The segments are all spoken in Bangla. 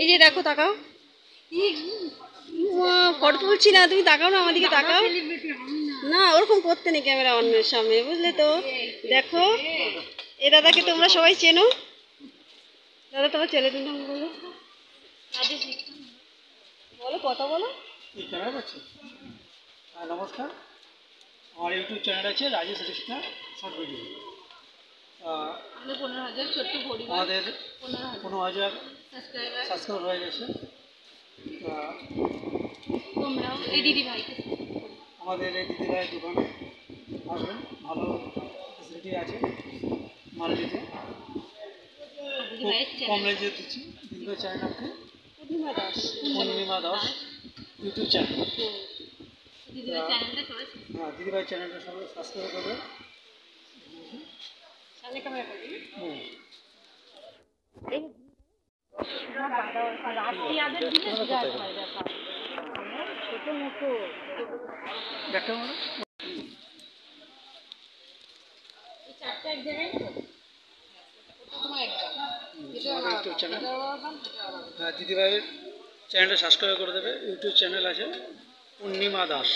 এই যে দেখো, তাকাও। ফটো তুলছি না, তুমি তাকাও না আমাদিকে, তাকাও না, ওরকম করতে নেই ক্যামেরা অন্যের সামনে, বুঝলে তো। দেখো, এ দাদাকে তোমরা সবাই চেনো। দাদা, তোমার ছেলেটির নাম বলো, বলো, কথা বলো। নমস্কার, আমার ইউটিউব চ্যানেল আছে রাজেশ রিস্তা শর্ট ভিডিও। আমাদের 15,000 সাবস্ক্রাইবার হয়ে গেছে। আমাদের এই দিদিভাইয়ের দোকানে আসবেন, ভালো ফেসিলিটি আছে মাল দিতে, কম রেঞ্জে দিচ্ছি। দিদিভাই চ্যানেলকে পূর্ণিমা দাস ইউটিউব চ্যানেল। হ্যাঁ, দিদিভাই চ্যানেলটা সবাই সাবস্ক্রাইব করবে। দিদিভাইয়ের চ্যানেলটা সাবস্ক্রাইব করে দেবে। ইউটিউব চ্যানেল আছে পূর্ণিমা দাস।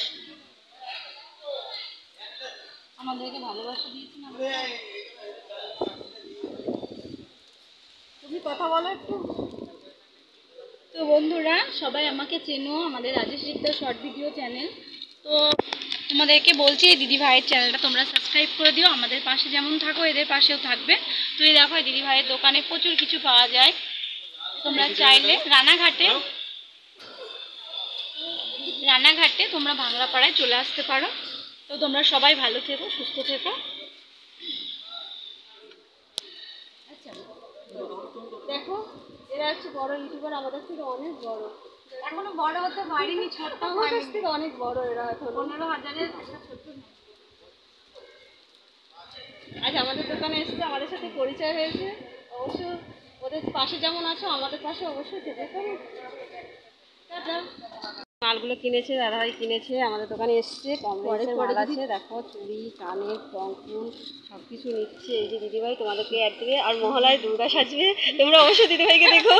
আমাদেরকে ভালোবাসা দিয়েছেন, তুমি কথা বলো একটু। তো বন্ধুরা, সবাই আমাকে চেনো, আমাদের Rajesh Rikta short video channel. তো তোমাদেরকে বলছি, এই দিদি ভাইয়ের চ্যানেলটা তোমরা সাবস্ক্রাইব করে দিও। আমাদের পাশে যেমন থাকো, এদের পাশেও থাকবে। তো এই দেখো, দিদি ভাইয়ের দোকানে প্রচুর কিছু পাওয়া যায়। তোমরা চাইলে রানাঘাটে তোমরা ভাংলাপাড়ায় চলে আসতে পারো। তো তোমরা সবাই ভালো থেকো, সুস্থ থেকো। আচ্ছা, দেখো, এরা হচ্ছে বড় ইউটিউবার, আমাদের থেকে অনেক বড়। এখনো বড় হতে পারিনি, ছোট্ট আমার কাছ থেকে অনেক বড় এরা। এখন 15,000-এর একটা ছোট্ট। আজ আমাদের দোকানে এসেছে, আমাদের সাথে পরিচয় হয়েছে। অবশ্য ওদের পাশে যেমন আছো, আমাদের পাশে অবশ্যই থেকে পারো। মালগুলো কিনেছে, দাদাভাই কিনেছে, আমাদের দোকানে এসছে, কম রেঞ্জের মাল আছে। দেখো, চুড়ি, কানের, টঙ্কুন সব কিছু নিচ্ছে। এই যে দিদিভাই তোমাদেরকে অ্যাড দেবে, আর মহালয়ায় দুর্গা সাজবে, তোমরা অবশ্যই দিদিভাইকে দেখো।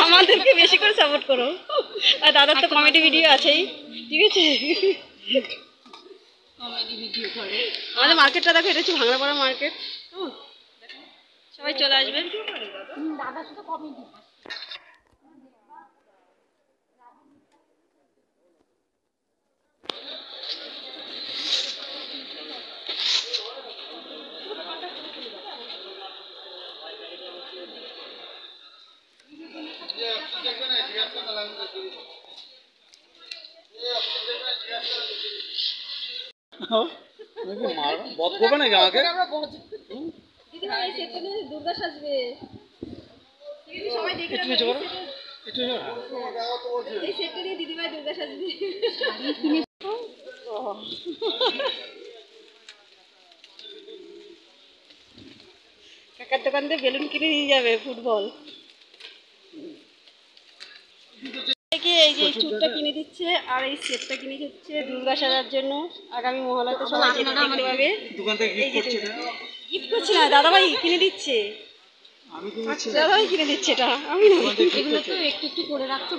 আমাদেরকে বেশি করে সাপোর্ট করো। আর দাদার তো কমেডি ভিডিও আছেই, ঠিক আছে? কমেডি ভিডিও করে। আমাদের মার্কেটটা দেখো, এটা হচ্ছে ভাংলাপাড়া মার্কেট। সবাই চলে আসবেন। দাদা শুধু কমেডি। বধ করবে নাকি আমাকে? দিদিভাই সেটা নিয়ে দুর্গা সাজবে, সবাই দেখে এই সেটটা নিয়ে দিদিভাই দুর্গা সাজবে। কাকার দোকান থেকে বেলুন কিনে নিয়ে যাবে, ফুটবল। এই যে চুটটা কিনে দিচ্ছে, আর এই সেটটা কিনে দিচ্ছে দুর্গা সাজার জন্য। আগামী মহালয়াতে সবাই যেটা দেখতে পাবে। গিফট করছে না, দাদাভাই কিনে দিচ্ছে। দাদাভাই কিনে দিচ্ছে, এটা আমি না। এগুলো তো একটু একটু করে রাখছো।